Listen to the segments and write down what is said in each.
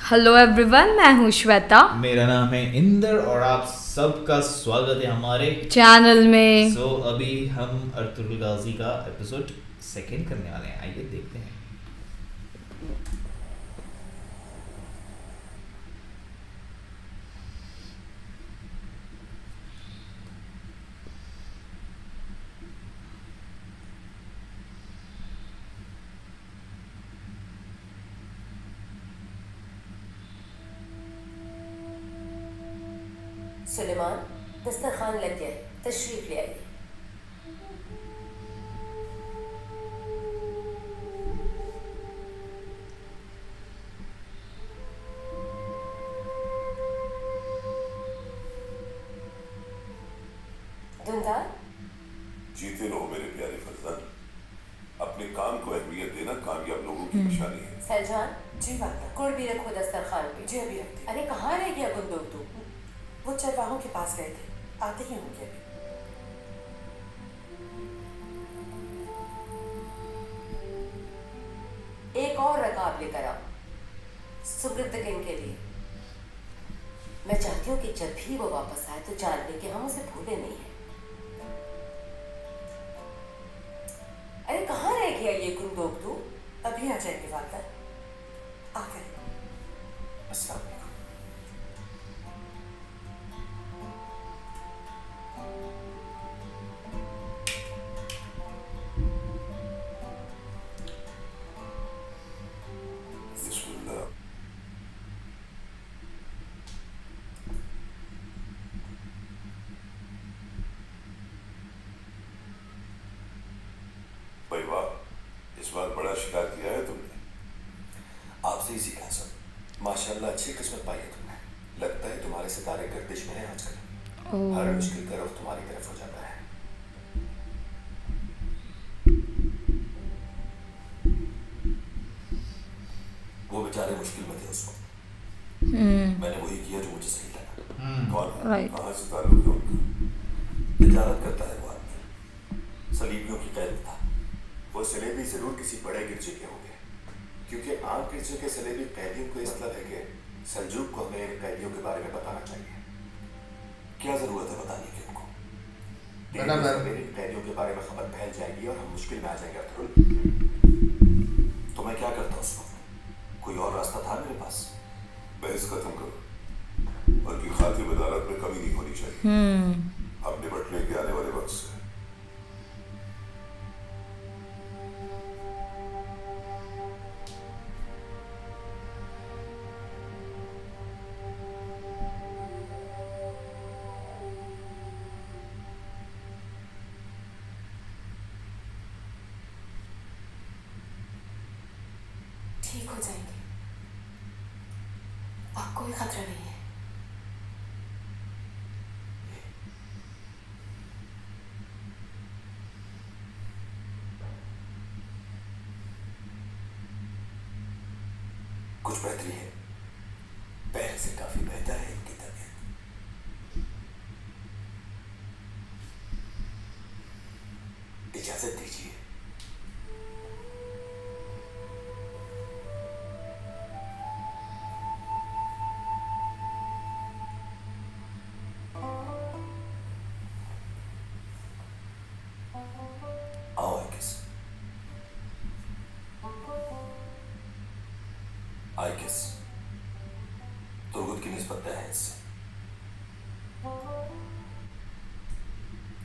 Hello everyone, मैं हूँ श्वेता। मेरा नाम है इंदर और आप सबका स्वागत है हमारे चैनल में। अभी हम अर्तुगरुल गाजी का एपिसोड सेकंड करने वाले हैं। आइए देखते हैं। सुलेमान, दस्तरखान लग गया है, तशरीफ ले आइए। धुंधार, जीते रहो मेरे प्यारे फरजान। अपने काम को अहमियत देना कामयाब लोगों की निशानी है। सलजान, जी वादा, गुड़ भी रखो दस्तरखान पे। जी अभी रखते। अरे कहाँ रह गया बंदूक तू? वो चरवाहों के पास गए थे, आते ही होंगे अभी। एक और रकाब लेकर आओ, सुगर्दगिन के लिए। मैं चाहती हूँ कि जब भी वो वापस आए तो जान ले कि हम उसे भूले नहीं हैं। अरे कहाँ रह गया ये गुंदोक तू? अभी आ जाएंगे वादा, आ गए। अस्सलाम वालेकुम। बिस्मिल्लाह। भाई वाह, इस बार बड़ा शिकार किया है तुमने। आपसे ही सीखा सब। माशाल्लाह अच्छी किस्मत पाई है तुमने। लगता है तुम्हारे सितारे गर्दिश में है आजकल। हर मुश्किल का रुख तुम्हारी तरफ हो जाता है। वो बेचारे मुश्किल में थे उस वक्त। मैंने वही किया जो मुझे सही लगा। कौन है? Right. कहाँ से ताल्लुक है उनका? तिजारत करता है वो आदमी। सलीबियों की कैद में था। वो सलेबी जरूर किसी बड़े गिरजे के होंगे, क्योंकि आम गिरजे के सलेबी कैदियों को इस मतलब है कि सल्जूक को हमें इन कैदियों के बारे में बताना चाहिए। क्या जरूरत है बताने की उनको? इन कैदियों के बारे में खबर फैल जाएगी और हम मुश्किल में आ जाएंगे। अर्तुगरुल, तो मैं क्या करता उस वक्त? कोई और रास्ता था मेरे पास? बहस खत्म करो। उनकी खातिर अदालत में कमी नहीं होनी चाहिए। अब निपटने के आने वाले वक्त से। ठीक हो जाएंगे, अब कोई खतरा नहीं है। कुछ बेहतरी है। पहले से काफी बेहतर है इनकी तबीयत। इजाजत दीजिए। आओ आइकिस। आइकिस, तुर्गुत की निस्बत तय है इससे।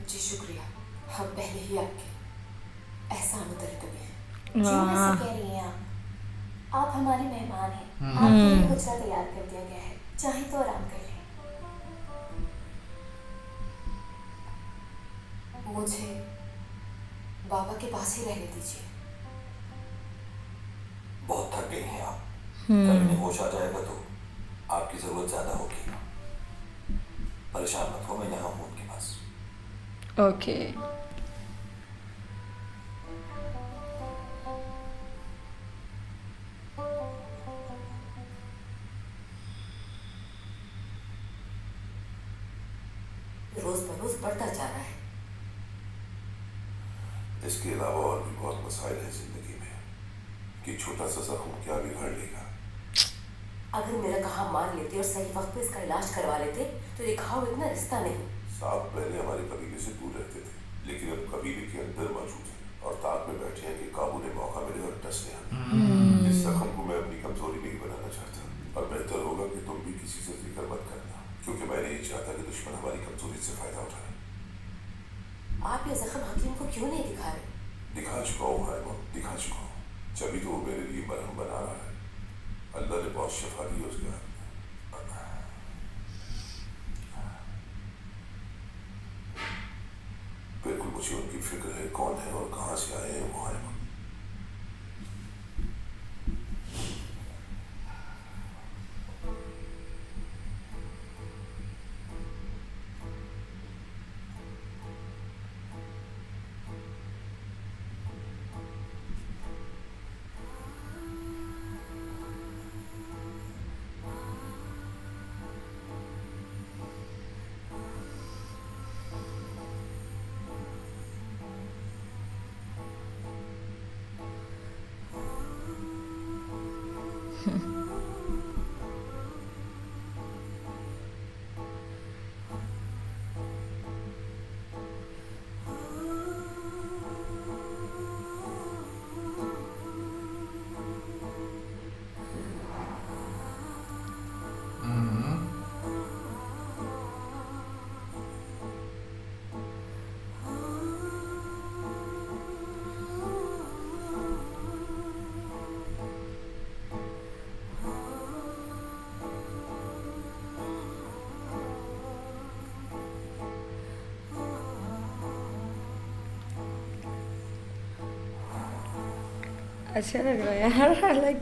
जी शुक्रिया, हम पहले ही आपके एहसान उतरे तुमे हैं। क्यों ऐसे कह रही हैं आप हमारे मेहमान हैं। आपके लिए कुछ तैयार कर दिया गया है, चाहे तो आराम कर लें। मुझे बाबा के पास ही रहने दीजिए। बहुत थक गई हैं आप। कल इन्हें होश आ जाएगा तो आपकी जरूरत ज्यादा होगी। परेशान मत हो, मैं यहाँ हूँ उनके पास। ओके। रोज बरोज बढ़ता जा रहा है। इसके अलावा और भी बहुत मसाइल हैं जिंदगी में कि छोटा सा जख्म क्या बिगाड़ लेगा। अगर मेरा कहा मान लेते और सही वक्त पे इसका इलाज करवा लेते तो ये घाव इतना रिश्ता नहीं। साहब पहले हमारे कबीले से दूर रहते थे, लेकिन अब कबीले के अंदर मौजूद है और ताक में बैठे हैं कि काबू ने मौका मिले और डसने आए। इस जख्म को मैं अपनी कमजोरी नहीं बनाना चाहता और बेहतर होगा कि तुम भी किसी से जिक्र मत करना, क्योंकि मैं नहीं चाहता कि दुश्मन हमारी कमजोरी से फायदा उठाए। आप ये जख्म हकीम को क्यों नहीं दिखा रहे? दिखा चुका हूँ हाइमा, दिखा चुका हूँ, जब तो वो मेरे लिए मरहम बना रहा है। अल्लाह ने बहुत शफा दी उसके हाथ में। बिल्कुल मुझे उनकी फिक्र है, कौन है और कहाँ से आए हैं वो हाइमा। अच्छा लग रहा है यार लाइक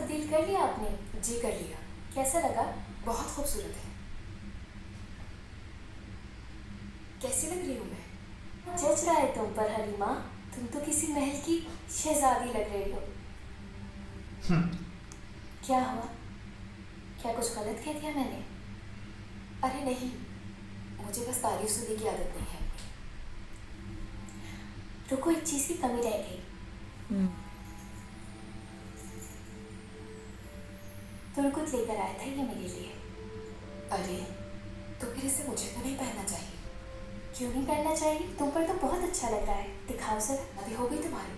डील कर लिया आपने? जी कर लिया। कैसा लगा? बहुत खूबसूरत है। कैसी लग रही हूँ मैं? जच रहा है तुम पर हलीमा, तुम तो किसी महल की शहजादी लग रही हो। क्या हुआ? क्या कुछ गलत कह दिया मैंने? अरे नहीं, मुझे बस तारीफ सुनने की आदत नहीं है। रुको, एक चीज की कमी रह गई। तुर्कुत लेकर आया था ये मेरे लिए। अरे तो फिर इसे मुझे तो नहीं पहनना चाहिए। क्यों नहीं पहनना चाहिए? तुम पर तो बहुत अच्छा लग रहा है, दिखाओ सर। अभी हो गई तुम्हारी?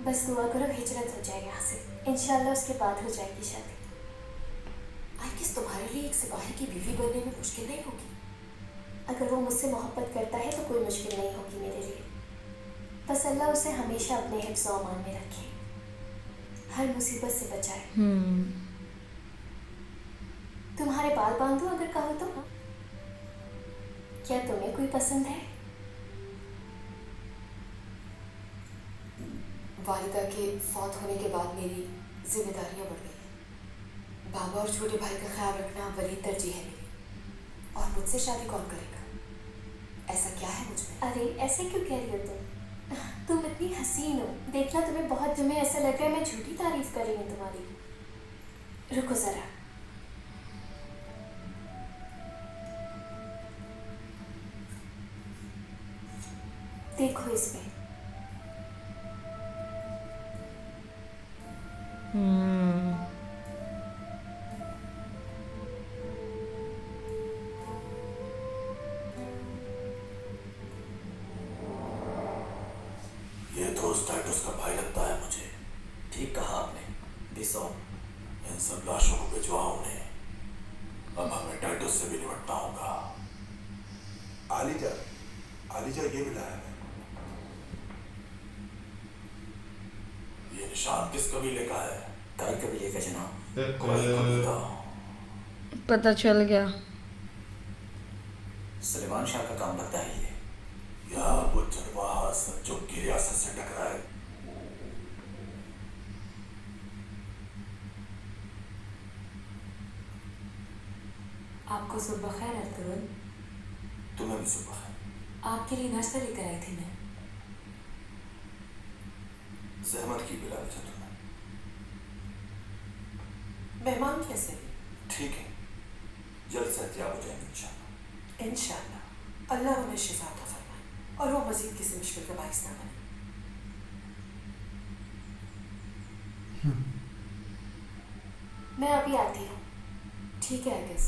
बस दुआ करो हिजरत हो जाए यहाँ से, इंशाल्लाह उसके बाद हो जाएगी शादी। आई किस तुम्हारे लिए एक सिपाही की बीवी बनने में मुश्किल नहीं होगी? अगर वो मुझसे मोहब्बत करता है तो कोई मुश्किल नहीं होगी मेरे लिए। बस अल्लाह उसे हमेशा अपने हिफ्ज़ व अमान में रखे, हर मुसीबत से बचाए। तुम्हारे बाल बांधूं अगर कहो तो? क्या तुम्हें कोई पसंद है? वालिदा के फौत होने के बाद मेरी जिम्मेदारियां बढ़ गई। बाबा और छोटे भाई का ख्याल रखना वली तरजीह है मेरी। और मुझसे शादी कौन करेगा? ऐसा क्या है मुझ में? अरे ऐसे क्यों कह रही हो तुम इतनी हसीन हो, देखना तुम्हें बहुत, तुम्हें ऐसा लग रहा है मैं झूठी तारीफ कर रही हूँ तुम्हारी। रुको जरा, देखो इसमें। ये तो उस टाइटस का भाई लगता है मुझे। ठीक कहा आपने। दिसो, इन सब लाशों को भिजवाओ उन्हें। अब हमें टाइटस से भी निपटना होगा। आलिजा ये मिला है। ये निशान किस कबीले का है? काय कबीले का जनाब। कोई कबीला। पता चल गया। सुलेमान शाह का काम लगता है ये। या वो चरवाहा सल्जुक की रियासत से टकराए। आपको सुबह खैर अर्तुगरुल। तुम्हें भी सुबह है। आपके लिए नाश्ता लेकर आई थी मैं। जहमत की बिला वजह तुम्हें। मेहमान कैसे? ठीक है, जल्द से एहतियात हो जाएंगे इंशाल्लाह। इंशाल्लाह अल्लाह उन्हें शिफा अता फरमाए और वो मजीद किसी मुश्किल का बाइस ना बने। मैं अभी आती हूँ। ठीक है आगिस।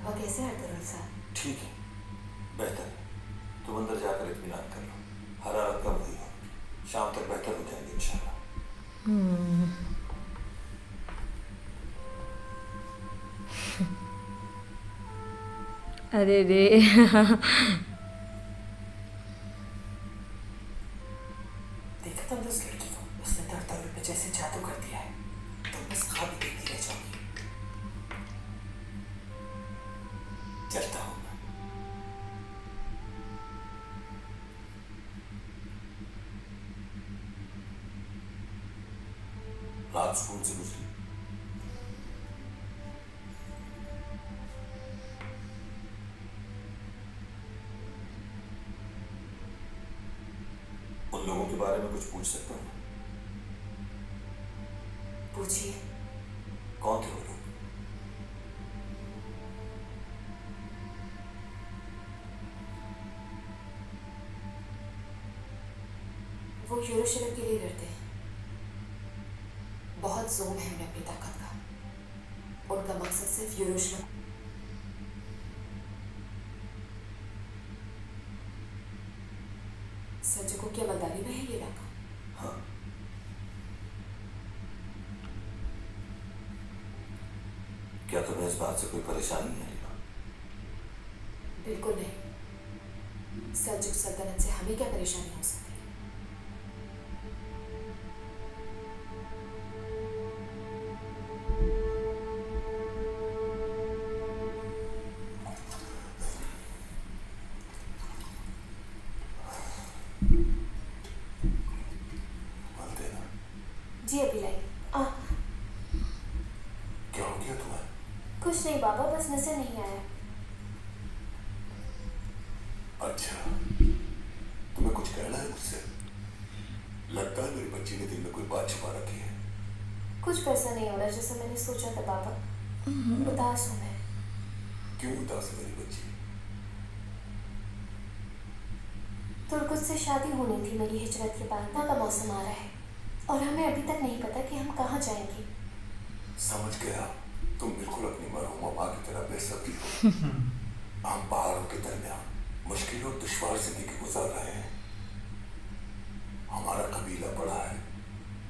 और कैसे अर्तुगरुल साहब? ठीक है, बेहतर है। तुम अंदर जाकर इत्मीनान कर लो। हरारत कम हुई है, शाम तक बेहतर हो जाएंगे इंशाल्लाह। अरे रे देखा तुमने उस लड़की को? उसने तरतल पे जैसे जादू कर दिया है। तुम बस ख्वाब ही देखती रह जाओगी। चलता हूँ मैं। रात स्कूल से गुजरी। उन लोगों के बारे में कुछ पूछ सकता हूँ? पूछिए। कौन थे वो लोग? वो यरूशलेम के लिए लड़ते हैं। बहुत जोम है उन्हें अपनी ताकत का। उनका मकसद सिर्फ यरूशलेम। सल्जुकों की अमलदारी में है ये इलाका। हाँ। क्या तुम्हें इस बात से कोई परेशानी है रीमा? बिल्कुल नहीं। सल्जुक सल्तनत से हमें क्या परेशानी हो सकती है? वालदेना, जी अभी लाई। क्या हो गया तुम्हें? कुछ नहीं बाबा, बस नजर नहीं आया। अच्छा, तुम्हें कुछ कहना है मुझसे? लगता है मेरी बच्ची ने दिल में कोई बात छुपा रखी है। कुछ वैसा नहीं हो रहा जैसा मैंने सोचा था बाबा। उदास हूँ मैं। क्यों उदास है मेरी बच्ची? तुर्कुत से शादी होनी थी मेरी हिजरत के बाद। ना का मौसम आ रहा है और हमें अभी तक नहीं पता कि हम कहाँ जाएंगे। समझ गया, तुम बिल्कुल अपनी मरहूमा माँ की तरह बेसब्री हो। हम पहाड़ों के दरमियान मुश्किल और दुश्वार जिंदगी गुजार रहे हैं। हमारा कबीला बड़ा है,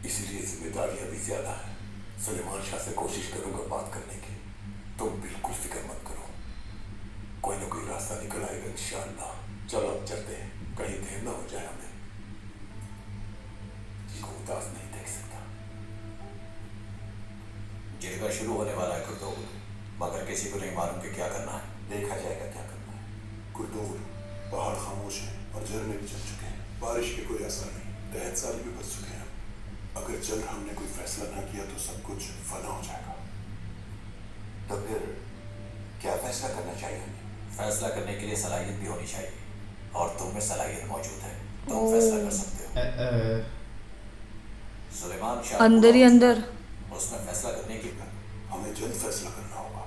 इसीलिए जिम्मेदारियां भी ज्यादा है। सुलेमान शाह से कोशिश करूंगा बात करने की। तुम बिल्कुल फिक्र मत करो, कोई ना कोई रास्ता निकल आएगा इंशाअल्लाह। चलो अब चलते हैं, कहीं देर ना हो जाए हमें। जी को उदास नहीं देख सकता। जिरगा शुरू होने वाला है कुर्दोल, मगर किसी को नहीं मालूम कि क्या करना है। देखा जाएगा क्या करना है। गुरदौर, पहाड़ खामोश है और झरने भी चल चुके हैं। बारिश के कोई असर नहीं, तहत सारी भी बच चुके हैं। अगर जल्द हमने कोई फैसला ना किया तो सब कुछ फना हो जाएगा। तो फिर क्या फैसला करना चाहिए हमें? फैसला करने के लिए सलाहियत भी होनी चाहिए, और तुम में सलाहियत मौजूद है। तुम फैसला कर सकते हो। सुलेमान शाह अंदर ही अंदर। उसमें फैसला करने की हमें जल्द फैसला करना होगा।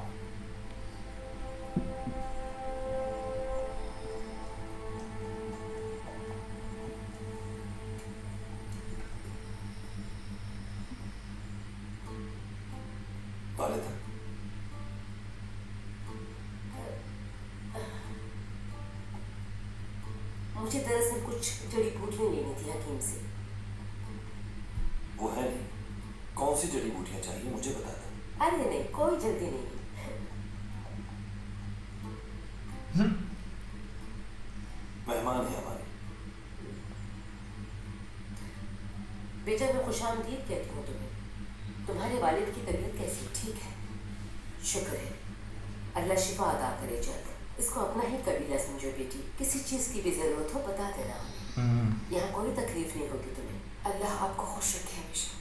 मुझे दरअसल कुछ जड़ी बूटियां लेनी थी हकीम से। वो है नहीं। कौन सी जड़ी बूटियां चाहिए मुझे बता दो। अरे नहीं, कोई जल्दी नहीं। मेहमान है हमारे। बेटा मैं खुशामदीद कहती हूँ तुम्हें। तुम्हारे वालिद की तबीयत कैसी? ठीक है, शुक्र है, अल्लाह शिफा अदा करे जल्द। इसको अपना ही कबीला समझो बेटी, किसी चीज़ की भी ज़रूरत हो बता देना हमें। यहाँ कोई तकलीफ नहीं होगी तुम्हें। अल्लाह आपको खुश रखे हमेशा।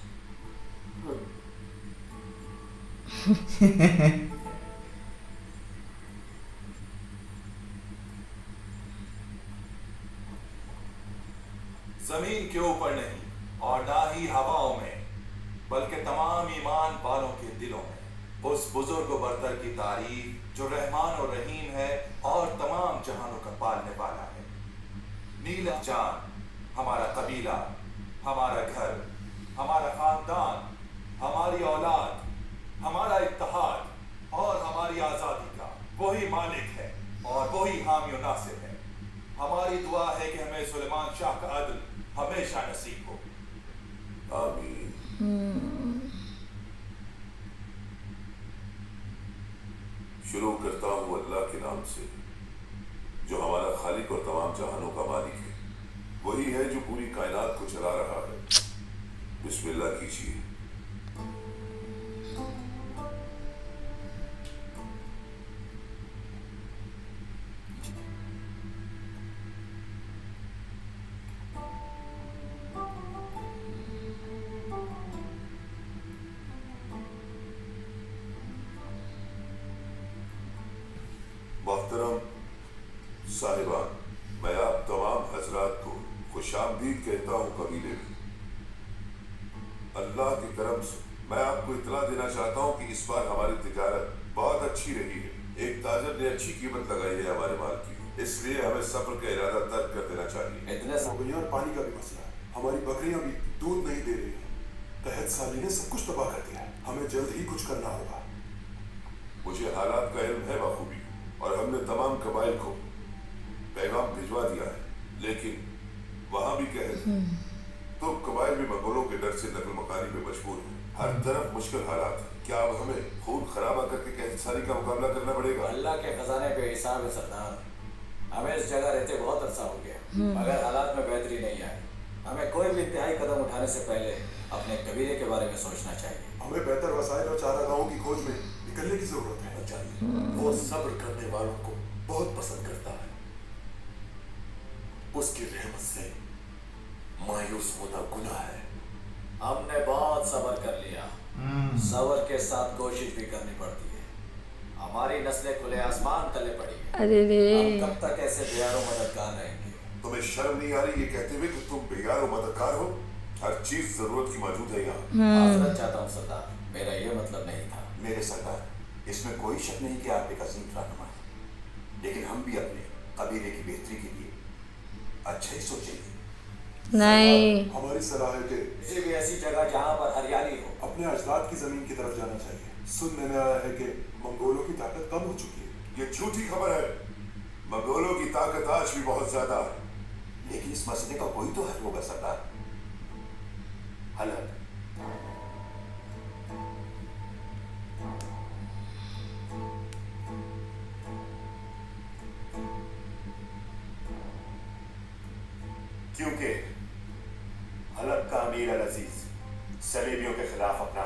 जमीन के ऊपर नहीं और ना ही हवाओं में, बल्कि तमाम ईमान वालों के दिलों में उस बुजुर्ग बरतर की तारीफ जो रहमान और रहीम है और तमाम जहानों का पालने वाला है। नीला जान, हमारा कबीला, हमारा घर, हमारा खानदान, हमारी औलाद, हमारा इत्तेहाद और हमारी आजादी का वही मालिक है और वही हामी और नासिर है। हमारी दुआ है कि हमें सुलेमान शाह का अदल हमेशा नसीब हो। आमीन। शुरू करता हूँ अल्लाह के नाम से जो हमारा खालिक और तमाम जहानों का मालिक है। वही है जो पूरी कायनात को चला रहा है। बिस्मिल्लाह कीजिए। मोहतरम साहिबान, मैं आप तमाम हजरात को खुशामदीद कहता हूँ कबीले में। अल्लाह की करम से मैं आपको इतला देना चाहता हूँ कि इस बार हमारी तिजारत बहुत अच्छी रही है। एक ताजर ने अच्छी कीमत लगाई है हमारे माल की, इसलिए हमें सफर का इरादा तर्क कर देना चाहिए। इतने बकरियां और पानी का भी मसला है। हमारी बकरियां भी दूध नहीं दे रही हैं। तहत साली ने सब कुछ तबाह कर दिया है। हमें जल्द ही कुछ करना होगा। मुझे हालात का इल्म है बखूबी और हमने तमाम कबाइल को पैगाम भिजवा दिया है, लेकिन वहां भी कहे तो कबाइल भी मंगोलों के डर से नकल मकानी में मजबूर है। हर तरफ मुश्किल हालात है। क्या अब हमें खून खराबा करके कहसारी का मुकाबला करना पड़ेगा? अल्लाह के खजाने पे हिसाब है सरदार। हमें इस जगह रहते बहुत अरसा हो गया, मगर हालात में बेहतरी नहीं आई। हमें कोई भी इंतहाई कदम उठाने से पहले अपने कबीले के बारे में सोचना चाहिए। हमें बेहतर वसाइल और चारागाहों की खोज में निकलने की जरूरत है। वो सब्र करने वालों को बहुत पसंद करता है। उसकी रहमत से मायूस होना गुनाह है। हमने बहुत सब्र कर लिया। सब्र के साथ कोशिश भी करनी पड़ती है। हमारी नस्लें खुले आसमान तले पड़ी है। अरे रे, हम कब तक ऐसे बेयारों मददगार रहेंगे? तुम्हें शर्म नहीं आ रही ये कहते हुए कि तुम बेगार और मददगार हो? हर चीज जरूरत की मौजूद है यहाँ। माजरत चाहता हूँ सरदार, मेरा ये मतलब नहीं था। मेरे सरदार, इसमें कोई शक नहीं कि आप एक अजीम रहनुमा हैं, लेकिन हम भी अपने कबीले की बेहतरी के लिए अच्छा ही सोचेंगे। नहीं, हमारी सलाह है कि किसी भी ऐसी जगह जहाँ पर हरियाली हो। अपने अजदाद की जमीन की तरफ जाना चाहिए। सुनने में आया है कि मंगोलों की ताकत कम हो चुकी है। ये झूठी खबर है। मंगोलों की ताकत आज भी बहुत ज्यादा है। लेकिन इस मसले का कोई तो हल होगा सरदार। हल क्योंकि हलब का अमीर अल अजीज सलेबियों के खिलाफ अपना।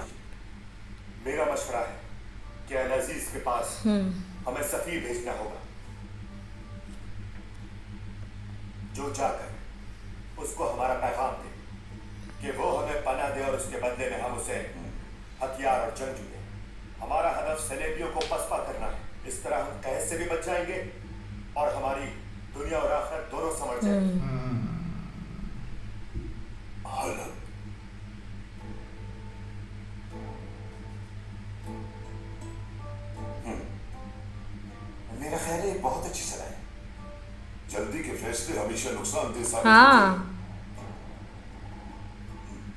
मेरा मशवरा है कि अल अजीज के पास हमें सफीर भेजना होगा जो जाकर उसको हमारा पैगाम दे कि वो हमें पनाह दे और उसके बदले में हम उसे हथियार और जंगजू दें। हमारा हदफ सलेबियों को पसपा करना है। इस तरह हम कैद से भी बच जाएंगे और हमारी दुनिया और आखिरत दोनों समझ जाएंगे। हलब मेरा ख्याल है ये बहुत अच्छी सलाह है। जल्दी के फैसले हमेशा नुकसानदेह साबित हाँ,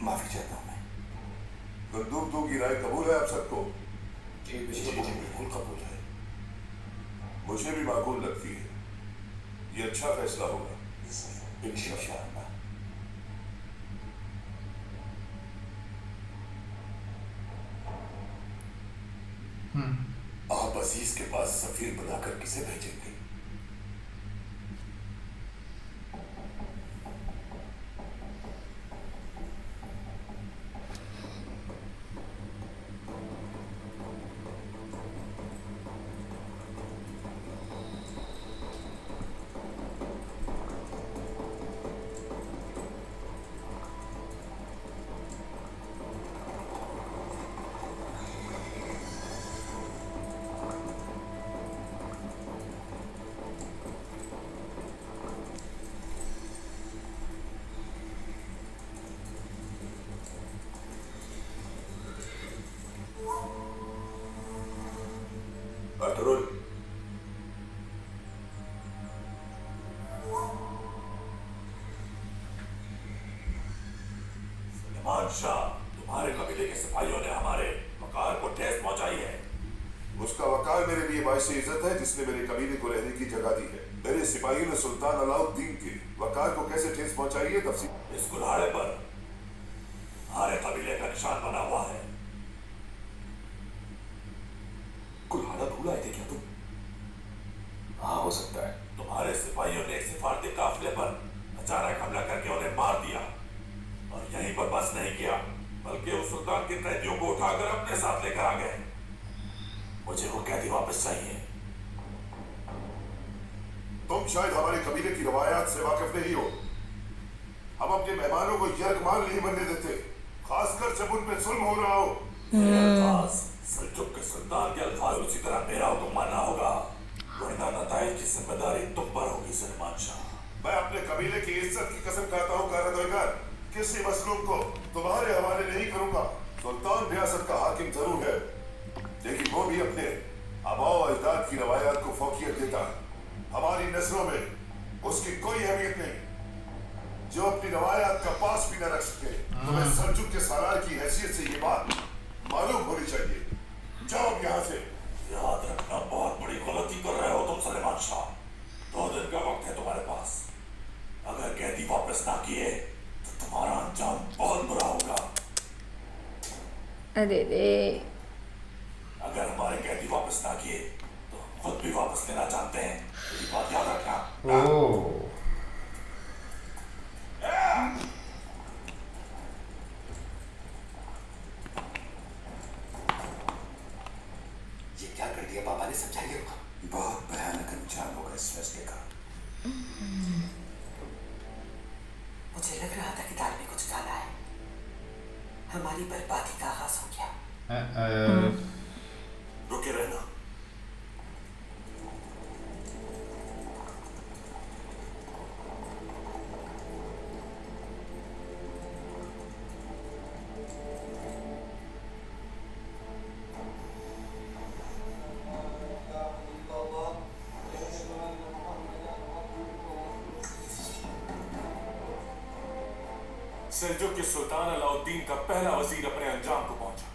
माफी चाहता हूँ मैं। बंदूक दो की राय कबूल है आप सबको? जी बिल्कुल कबूल है। मुझे भी माकूल लगती है। ये अच्छा फैसला होगा। इंशाअल्लाह। आप अजीज के पास सफीर बनाकर किसे भेजेंगे? अर्तुरुल, सलेमान शाह, तुम्हारे कबीले के सिपाहियों ने हमारे वकार को ठेस पहुंचाई है। उसका वकार मेरे लिए बाइस इज्जत है, जिसने मेरे कबीले को रहने की जगह दी है। मेरे सिपाहियों ने सुल्तान अलाउद्दीन के वकार को कैसे ठेस पहुंचाई है तफसील। इस कुल्हाड़े पर हमारे कबीले का निशान बना हुआ है। कुल्हाड़ा भूल आए थे क्या तुम? हाँ, हो सकता है। तुम्हारे सिपाहियों ने एक सिफारती काफिले पर अचानक हमला करके उन्हें मार दिया, और यहीं पर बस नहीं किया, बल्कि उस सुल्तान के कैदियों को उठाकर अपने साथ लेकर आ गए। मुझे वो कैदी वापस चाहिए। तुम शायद हमारे कबीले की रवायात से वाकिफ नहीं हो। हम अपने मेहमानों को यरगमाल नहीं बनने देते, खासकर जब उन पे जुल्म हो रहा हो। सल्जुक के सुल्तान के अल्फाज उसी तरह मेरा हुक्म मानना होगा, वरना नताइज की जिम्मेदारी तुम पर होगी सलेमान शाह। मैं अपने कबीले की इज्जत की कसम खाता हूँ कारदोइगर, किसी मसलूक को तुम्हारे हवाले नहीं करूंगा। सुल्तान रियासत का हाकिम जरूर है, लेकिन वो भी अपने आबाओ अजदाद की रवायात को फौकियत देता है। हमारी नस्लों में उसकी कोई अहमियत नहीं जो अपनी रवायात का पास भी न रख सके। तुम्हें सल्जुक के सालार की हैसियत से ये बात मालूम होनी चाहिए। जाओ यहाँ से। याद रखना, बहुत बड़ी गलती कर रहे हो तुम सलेमान शाह। 2 दिन का वक्त है तुम्हारे पास। अगर कैदी वापस ना किए तो तुम्हारा अंजाम बहुत बुरा होगा। अरे रे, अगर हमारे कैदी वापस ना किए तो हम खुद भी वापस लेना चाहते हैं। ये बात याद रखना। ये क्या कर दिया बाबा ने, समझाइए। बहुत भयानक अंजाम होगा इस फैसले का। मुझे लग रहा था कि दाल में कुछ काला है। हमारी बर्बादी का आगाज हो गया। रुके रहना। सेल्जुक के सुल्तान अलाउद्दीन का पहला वजीर अपने अंजाम को पहुंचा।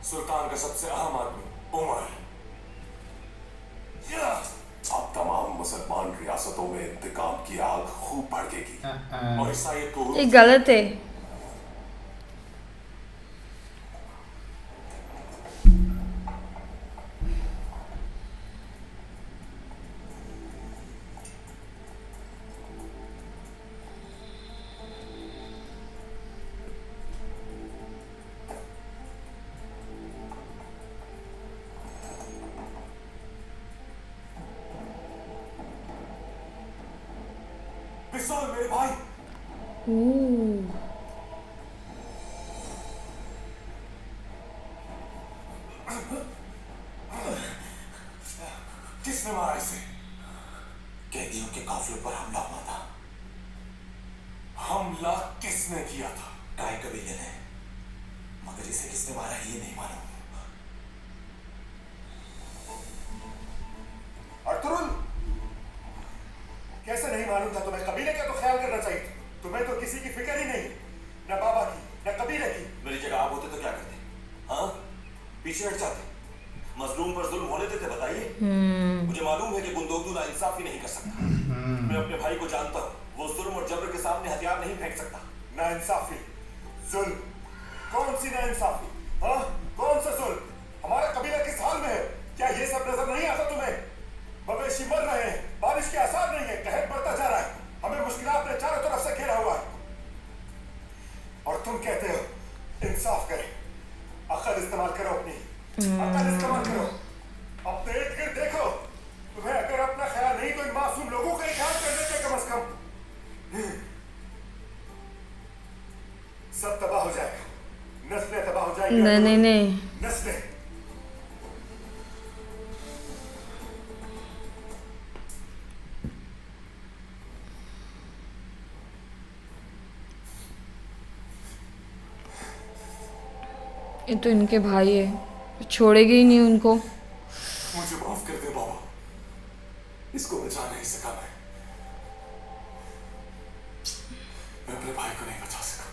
सुल्तान का सबसे अहम आदमी उमर। अब तमाम मुसलमान रियासतों में इंतकाम की आग खूब भड़केगी और ईसाइयत को ये गलत है। पिस्तौल मेरे भाई। किसने मारा इसे? कैदियों के काफिले पर हमला हुआ था। हमला किसने किया था? टाई कबीले ने, मगर इसे किसने मारा ये नहीं मालूम। अर्तुरुल, कैसे नहीं मालूम था तुम्हें? कबीले का तो ख्याल करना चाहिए। तुम्हें तो किसी की फिक्र ही नहीं। पीछे हट जाते, मजलूम पर जुल्म होने देते। बताइए, मुझे मालूम है कि बुंदोगदू ना इंसाफी नहीं कर सकता। मैं अपने भाई को जानता हूँ, वो जुल्म और जबर के सामने हथियार नहीं फेंक सकता। ना इंसाफी, जुल्म, कौन सी ना इंसाफी? हाँ, कौन सा जुल्म? हमारा कबीला किस हाल में है? क्या ये सब नजर नहीं आता तुम्हें? मवेशी मर रहे हैं, बारिश के आसार नहीं है, कहर बढ़ता जा रहा है, हमें मुश्किलात ने चारों तरफ से घेरा हुआ है, और तुम कहते हो इंसाफ करें। अकल इस्तेमाल करो, अपनी अकल इस्तेमाल करो। अपने इर्द गिर्द देखो, तुम्हें अगर अपना ख्याल नहीं तो इन मासूम लोगों का ख्याल कर लेते कम से कम। सब तबाह हो जाएगा, नस्लें तबाह हो जाएगी। नहीं नस्लें। ये तो इनके भाई है, छोड़ेगी ही नहीं उनको। मुझे माफ कर दे बाबा, इसको बचा नहीं सका मैं अपने भाई को नहीं बचा सका,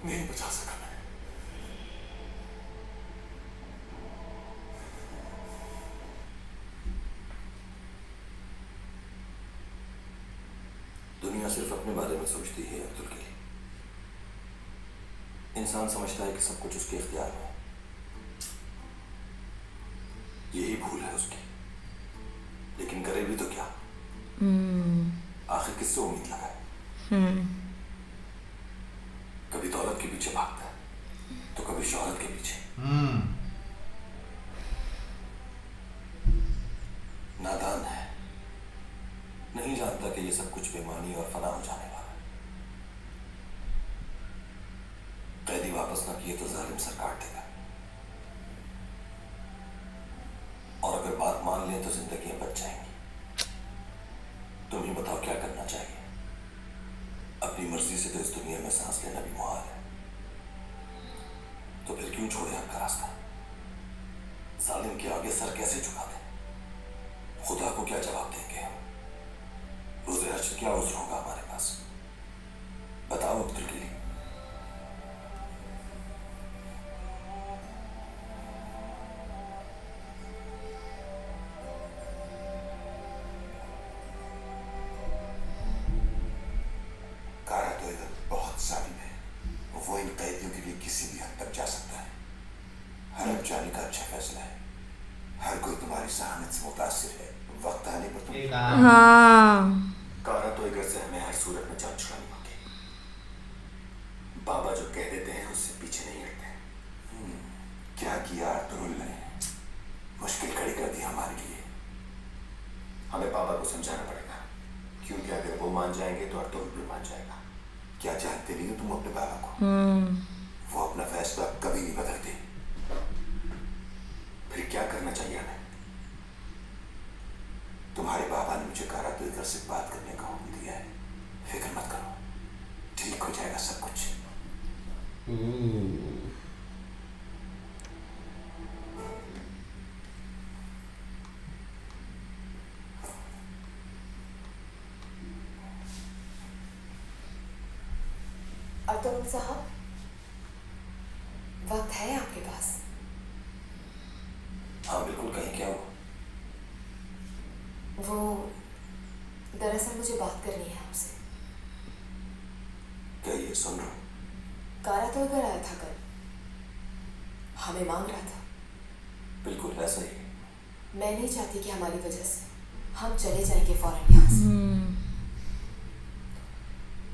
नहीं बचा सका मैं। दुनिया सिर्फ अपने बारे में सोचती है अब्दुल के लिए। इंसान समझता है कि सब कुछ उसके इख्तियार में है। यही भूल है उसकी, लेकिन करे भी तो क्या? आखिर किससे उम्मीद लगाए? कभी दौलत के पीछे भागता है तो कभी शोहरत के पीछे। नादान है, नहीं जानता कि ये सब कुछ बेमानी और फना हो जाने वाला है। कैदी वापस ना किए तो जालिम सर काट देगा, और अगर बात मान लें तो जिंदगियां बच जाएंगी। तुम ही बताओ क्या करना चाहिए? अपनी मर्जी से तो इस दुनिया में सांस लेना भी मुहाल है, तो फिर क्यों छोड़े आपका रास्ता? जालिम के आगे सर कैसे झुका दें? खुदा को क्या जवाब देंगे हम? रोज़े हश्र क्या उज़्र होगा हमारे पास? बताओ अब्दुल के लिए। जाने का अच्छा फैसला है। हर कोई तुम्हारी सहानत से मुतासिर है। वक्त आने पर तुम कारा तो इधर से हमें हर सूरत में जान छुड़ानी होगी। बाबा जो कह देते हैं उससे पीछे नहीं हटते। क्या किया अब्दुल ने? मुश्किल खड़ी कर दी हमारे लिए। हमें बाबा को समझाना पड़ेगा, क्योंकि अगर वो मान जाएंगे तो अर्तुल भी मान जाएगा। क्या जानते नहीं हो तुम अपने बाबा को? वो अपना फैसला कभी नहीं बदलते। फिर क्या करना चाहिए हमें? तुम्हारे बाबा ने मुझे कारा तो इधर से बात करने का हुक्म दिया है। फिक्र मत करो, ठीक हो जाएगा सब कुछ। अब्दुल साहब, वक्त है आपके पास? हाँ बिल्कुल, कहीं क्या हुआ? वो दरअसल मुझे बात करनी है आपसे। क्या ये सुन रहा हूँ? कारा तो इधर आया था कल, हमें मांग रहा था। बिल्कुल ऐसा ही। मैं नहीं चाहती कि हमारी वजह से हम चले जाएंगे फौरन यहाँ से।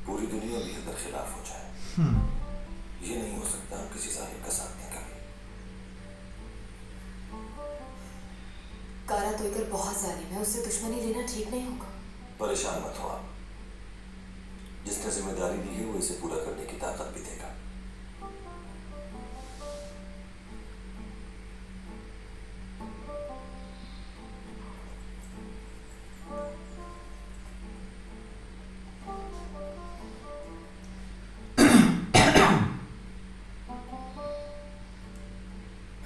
पूरी दुनिया भी अगर खिलाफ हो जाए, ये नहीं हो सकता हम किसी जालिम का साथ दें कभी। कारा तो इधर बहुत जालिम है, उससे दुश्मनी लेना ठीक नहीं होगा। परेशान मत हो आप, जिसने जिम्मेदारी दी है वो इसे पूरा करने की ताकत भी देगा।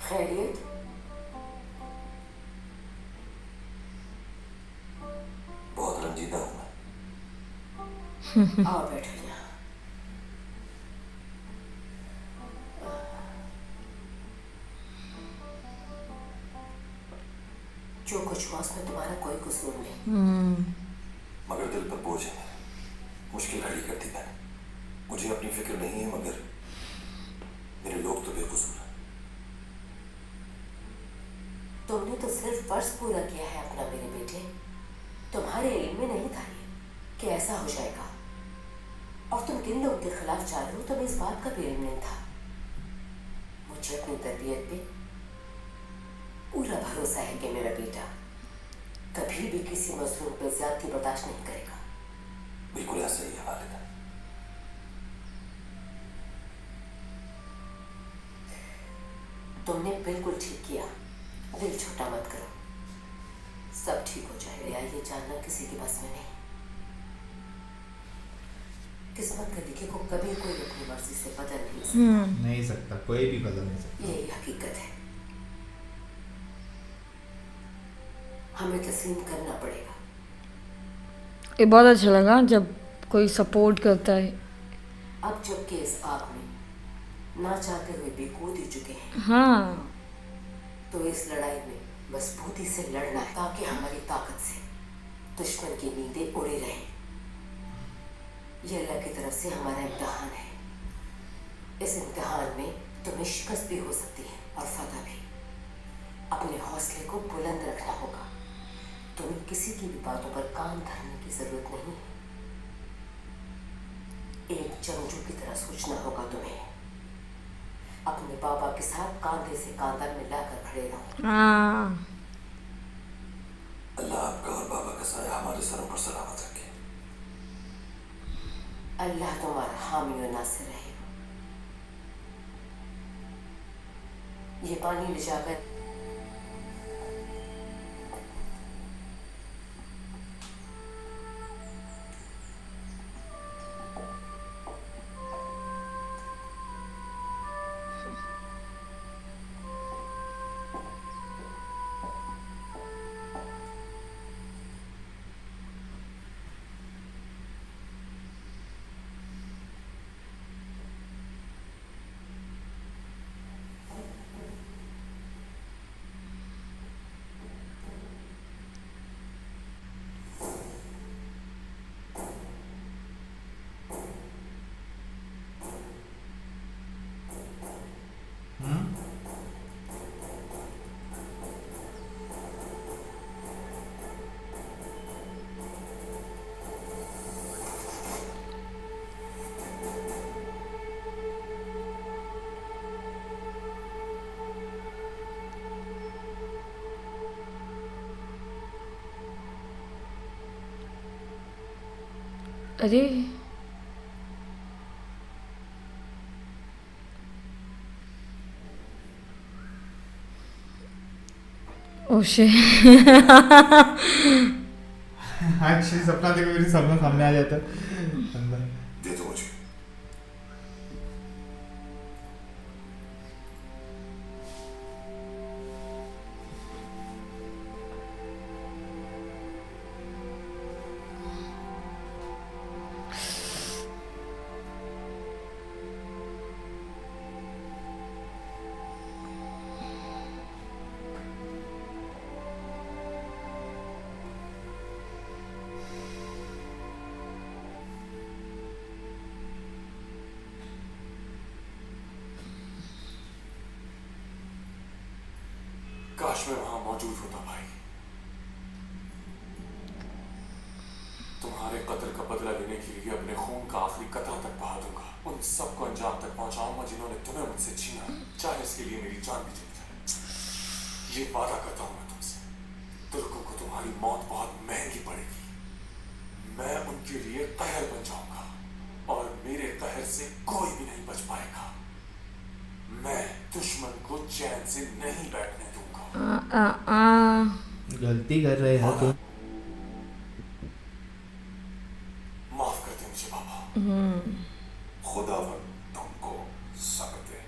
खैरियत? बहुत रंजीदा हूं मैं। आओ बैठो यहाँ। कुछ हुआ उसमें तुम्हारा कोई कसूर नहीं। मगर दिल पर बोझ है, मुश्किल खड़ी कर दी मैंने। मुझे अपनी फिक्र नहीं है, मगर मेरे लोग तो बेकसूर हैं। तुमने तो सिर्फ फर्ज पूरा किया है अपना मेरे बेटे। तुम्हारे इल्म में नहीं था ये कि ऐसा हो जाएगा, और तुम किन लोगों के खिलाफ जा रहे हो तुम्हें इस बात का भी इल्म नहीं था। मुझे अपनी तरबियत पे पूरा भरोसा है कि मेरा बेटा कभी भी किसी मजलूम पे ज्यादती बर्दाश्त नहीं करेगा। बिल्कुल ऐसा ही है वालिदा। तुमने बिल्कुल ठीक किया। दिल छोटा मत करो, सब ठीक हो जाएगा। ये जानना किसी की बस में नहीं। किस्मत के लिखे को कभी कोई अपनी मर्जी से बदल नहीं सकता। नहीं सकता, कोई भी बदल नहीं सकता। यही हकीकत है, हमें तस्लीम करना पड़ेगा। ये बहुत अच्छा लगा जब कोई सपोर्ट करता है। अब जबकि इस आग में ना चाहते हुए भी कूद ही चुके हैं, हाँ, तो इस लड़ाई में मजबूती से लड़ना है ताकि हमारी ताकत से दुश्मन की नींदें उड़े रहें। ये अल्लाह की तरफ से हमारा इम्तिहान है। इस इम्तिहान में तुम्हें शिकस्त भी हो सकती है और फतह भी। अपने हौसले को बुलंद रखना होगा। तुम्हें किसी की भी बातों पर कान धरने की जरूरत नहीं है। एक जंगजू की तरह सोचना होगा तुम्हें। अपने बाबा के साथ कांधे से कांधा मिलाकर खड़े रहो। हाँ, अल्लाह आपका और बाबा का साया हमारे सरों पर सलामत रखे। अल्लाह तुम्हारा हामी और नासिर रहे। ये पानी ले जाकर अरे ओशे एक्चुअली सपना देखो, मेरी सपना सामने आ जाता है अंदर। दे दो मुझे। काश मैं वहां मौजूद होता भाई। तुम्हारे कत्ल का बदला लेने के लिए अपने खून का आखिरी कतरा तक बहा दूंगा। उन सबको अंजाम तक पहुंचाऊंगा जिन्होंने तुम्हें मुझसे छीना, चाहे इसके लिए मेरी जान भी चली जाए। ये वादा करता हूं मैं तुमसे, तुर्कों को तुम्हारी मौत बहुत महंगी पड़ेगी। मैं उनके लिए कहर बन जाऊंगा और मेरे कहर से कोई भी नहीं बच पाएगा। मैं दुश्मन को चैन से नहीं बैठने दूंगा। गलती कर रहे हैं तुम। माफ कर दे मुझे बाबा। खुदावन तुमको सब्र दे।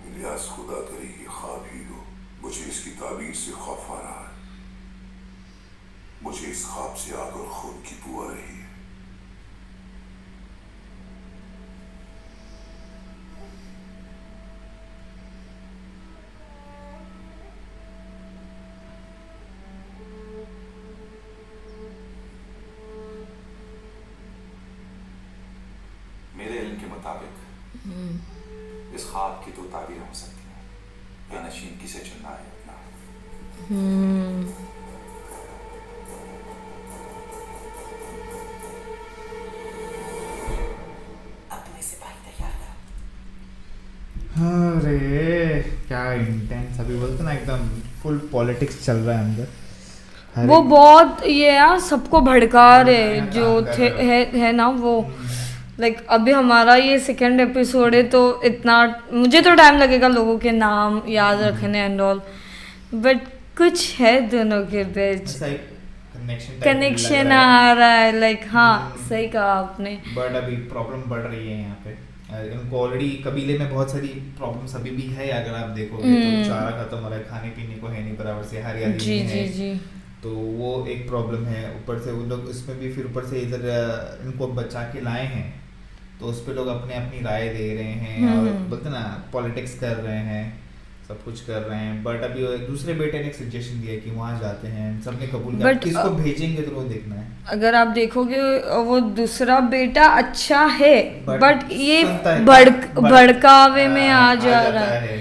इलियास, खुदा करे ये ख्वाब ही लो। मुझे इसकी ताबीर से खौफ आ रहा है। मुझे इस ख्वाब से आग और खून की बू आ रही है। मुताबिक इस ख्वाब की 2 ताबीरें हो सकती हैं, या नशीन किसे चुनना है अपना। अपने सिपाही तैयार करो। अरे क्या इंटेंस, अभी बोलते ना एकदम फुल पॉलिटिक्स चल रहा है अंदर। हर वो एक- बहुत ये यार सबको भड़का रहे काम जो कर थे रहे हो। है ना वो। लाइक अभी हमारा ये सेकंड एपिसोड है तो इतना मुझे तो टाइम लगेगा लोगों के नाम याद रखने एंड ऑल, बट कुछ है दोनों के बीच ऐसा एक कनेक्शन कनेक्शन आ रहा है। लाइक हाँ सही कहा आपने। बट अभी प्रॉब्लम बढ़ रही है यहाँ पे। इनको ऑलरेडी कबीले में बहुत सारी प्रॉब्लम्स अभी भी है, अगर आप देखोगे तो चारा खत्म हो रहा है, खाने पीने को है नहीं बराबर से, हरियाली जी नहीं जी है, जी। तो वो एक प्रॉब्लम है। ऊपर से वो लोग इसमें भी फिर ऊपर से इधर इनको बचा के लाए हैं तो उस पे लोग अपने अपनी राय दे रहे हैं और बोलते ना पॉलिटिक्स कर रहे हैं, सब कुछ कर रहे हैं। बट अभी दूसरे बेटे ने एक सजेशन दिया कि वहाँ जाते हैं, सबने कबूल किया, But, किसको भेजेंगे तो वो देखना है। अगर आप देखोगे वो दूसरा बेटा अच्छा है बट ये सुनता है, भड़कावे में आ जा जाता रहा है।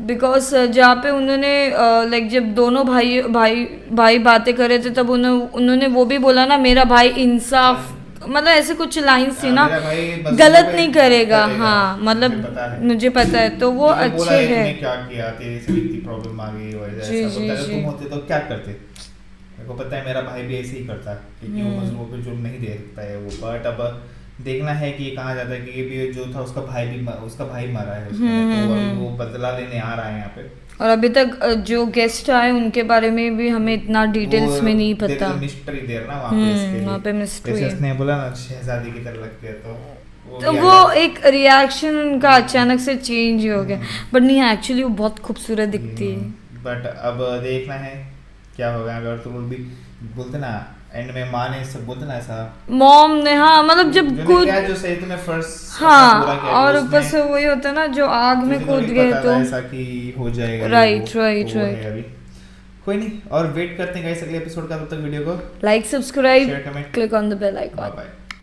बिकॉज जहाँ पे उन्होंने लाइक जब दोनों भाई बातें कर रहे थे तब उन्होंने वो भी बोला ना मेरा भाई इंसाफ, मतलब ऐसे कुछ लाइंस थी ना, मेरा भाई मजलूम गलत पे नहीं करेगा। करेगा, हाँ मतलब मुझे पता है तो वो मुझे बोला अच्छे है है। तूने क्या किया, तेरी से इतनी प्रॉब्लम आ गई वैसे जी, ऐसा जी, बोलता है, जी। तुम होते तो क्या करते। मेरे को पता है मेरा भाई भी ऐसे ही करता क्योंकि वो मजलूम पे जुर्म नहीं दे सकता है वो। बट अब देखना है कि ये कहाँ जाता है, क्योंकि भी जो था उसका भाई मरा है उसमें, तो अभी वो बदला लेने आ रहा है यहाँ पे। और अभी तक जो गेस्ट आए उनके बारे में भी हमें इतना डिटेल्स में नहीं पता। मिस्ट्री देर ना वहाँ पे इसके लिए। वहाँ पे mystery जैसे है। उसने बोला ना शहजादी की तरह लगती है तो तो भी वो आ गया। एक रिएक्शन उनका अचानक से चेंज हो गया, बट नहीं एक्चुअली वो बहुत खूबसूरत दिखती है। बट अब देखना है क्या होगा। अगर तो भी बोलते ना एंड में माँ ने सब बोलते ना ऐसा मॉम ने हाँ मतलब जब कूद जो सही तुम्हें फर्स्ट हाँ और ऊपर से वही होता है ना जो आग में कूद गए तो ऐसा कि हो जाएगा ये राइट वो, राइट तो वो है राइट। अभी कोई नहीं, और वेट करते हैं गाइस अगले एपिसोड का। तब तक वीडियो को like subscribe share comment click on the bell icon. Bye.